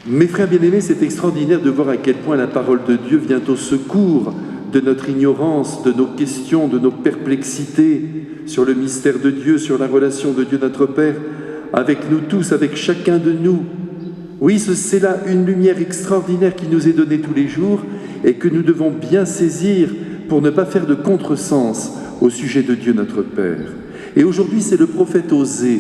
Mes frères bien-aimés, c'est extraordinaire de voir à quel point la parole de Dieu vient au secours de notre ignorance, de nos questions, de nos perplexités sur le mystère de Dieu, sur la relation de Dieu notre Père, avec nous tous, avec chacun de nous. Oui, c'est là une lumière extraordinaire qui nous est donnée tous les jours et que nous devons bien saisir pour ne pas faire de contresens au sujet de Dieu notre Père. Et aujourd'hui, c'est le prophète Osée,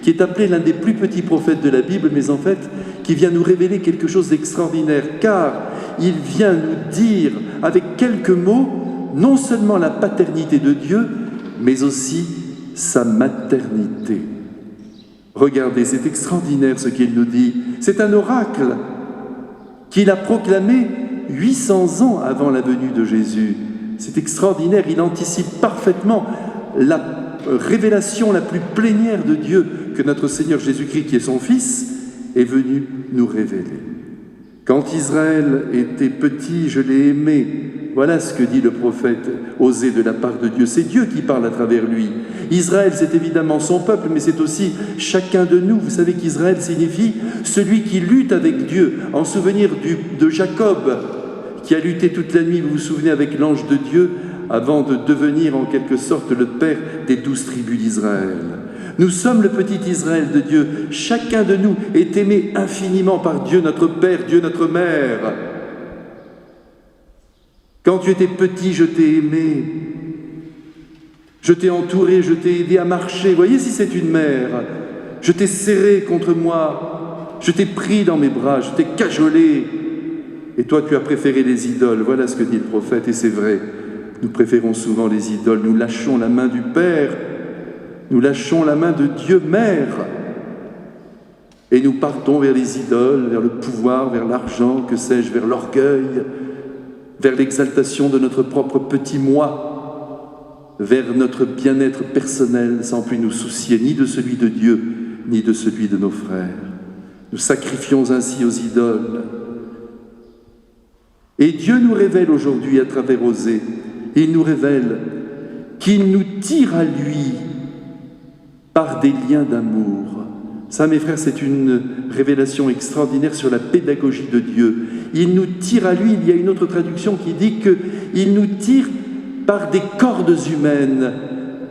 qui est appelé l'un des plus petits prophètes de la Bible, mais en fait, qui vient nous révéler quelque chose d'extraordinaire, car il vient nous dire, avec quelques mots, non seulement la paternité de Dieu, mais aussi sa maternité. Regardez, c'est extraordinaire ce qu'il nous dit. C'est un oracle qu'il a proclamé 800 ans avant la venue de Jésus. C'est extraordinaire, il anticipe parfaitement la révélation la plus plénière de Dieu que notre Seigneur Jésus-Christ, qui est son Fils, est venu nous révéler. Quand Israël était petit, je l'ai aimé. Voilà ce que dit le prophète Osée de la part de Dieu. C'est Dieu qui parle à travers lui. Israël, c'est évidemment son peuple, mais c'est aussi chacun de nous. Vous savez qu'Israël signifie celui qui lutte avec Dieu, en souvenir de Jacob, qui a lutté toute la nuit, vous vous souvenez, avec l'ange de Dieu, avant de devenir en quelque sorte le père des 12 tribus d'Israël. Nous sommes le petit Israël de Dieu. Chacun de nous est aimé infiniment par Dieu notre Père, Dieu notre Mère. Quand tu étais petit, je t'ai aimé. Je t'ai entouré, je t'ai aidé à marcher. Voyez si c'est une mère. Je t'ai serré contre moi. Je t'ai pris dans mes bras, je t'ai cajolé. Et toi, tu as préféré les idoles. Voilà ce que dit le prophète, et c'est vrai. Nous préférons souvent les idoles. Nous lâchons la main du Père. Nous lâchons la main de Dieu Mère. Et nous partons vers les idoles, vers le pouvoir, vers l'argent, que sais-je, vers l'orgueil, vers l'exaltation de notre propre petit moi, vers notre bien-être personnel, sans plus nous soucier ni de celui de Dieu, ni de celui de nos frères. Nous sacrifions ainsi aux idoles. Et Dieu nous révèle aujourd'hui à travers Osée, il nous révèle qu'il nous tire à lui par des liens d'amour. Ça, mes frères, c'est une révélation extraordinaire sur la pédagogie de Dieu. Il nous tire à lui, il y a une autre traduction qui dit qu'il nous tire par des cordes humaines,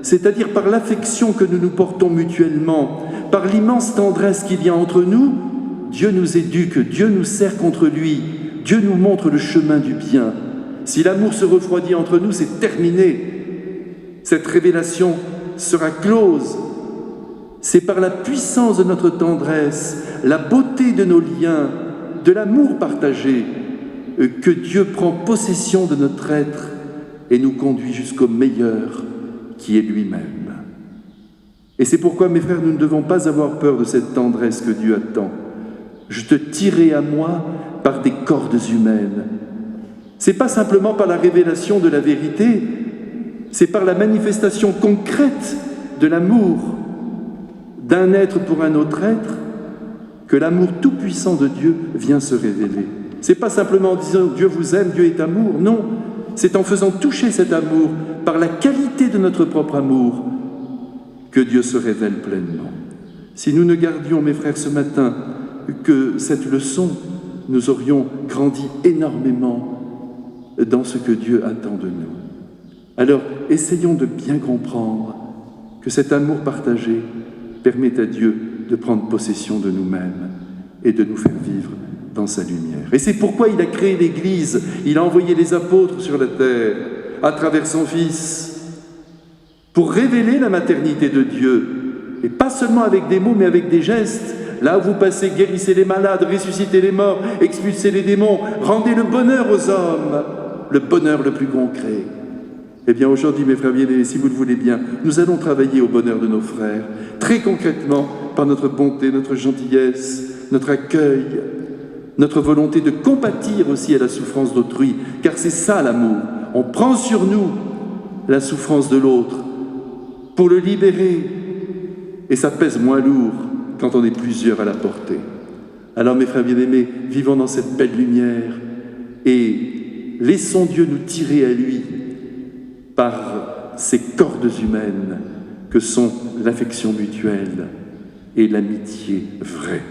c'est-à-dire par l'affection que nous nous portons mutuellement, par l'immense tendresse qu'il y a entre nous. Dieu nous éduque, Dieu nous serre contre lui, Dieu nous montre le chemin du bien. Si l'amour se refroidit entre nous, c'est terminé. Cette révélation sera close. C'est par la puissance de notre tendresse, la beauté de nos liens, de l'amour partagé, que Dieu prend possession de notre être et nous conduit jusqu'au meilleur qui est lui-même. Et c'est pourquoi, mes frères, nous ne devons pas avoir peur de cette tendresse que Dieu attend. Je te tirerai à moi par des cordes humaines. Ce n'est pas simplement par la révélation de la vérité, c'est par la manifestation concrète de l'amour d'un être pour un autre être que l'amour tout-puissant de Dieu vient se révéler. Ce n'est pas simplement en disant « Dieu vous aime, Dieu est amour », non, c'est en faisant toucher cet amour par la qualité de notre propre amour que Dieu se révèle pleinement. Si nous ne gardions, mes frères, ce matin, que cette leçon, nous aurions grandi énormément dans ce que Dieu attend de nous. Alors, essayons de bien comprendre que cet amour partagé permet à Dieu de prendre possession de nous-mêmes et de nous faire vivre dans sa lumière. Et c'est pourquoi il a créé l'Église, il a envoyé les apôtres sur la terre, à travers son Fils, pour révéler la maternité de Dieu, et pas seulement avec des mots, mais avec des gestes. Là où vous passez, guérissez les malades, ressuscitez les morts, expulsez les démons, rendez le bonheur aux hommes, le bonheur le plus concret. Eh bien aujourd'hui, mes frères bien-aimés, si vous le voulez bien, nous allons travailler au bonheur de nos frères, très concrètement, par notre bonté, notre gentillesse, notre accueil, notre volonté de compatir aussi à la souffrance d'autrui, car c'est ça l'amour. On prend sur nous la souffrance de l'autre pour le libérer, et ça pèse moins lourd quand on est plusieurs à la porter. Alors mes frères bien-aimés, vivons dans cette belle lumière et laissons Dieu nous tirer à lui par ces cordes humaines que sont l'affection mutuelle et l'amitié vraie.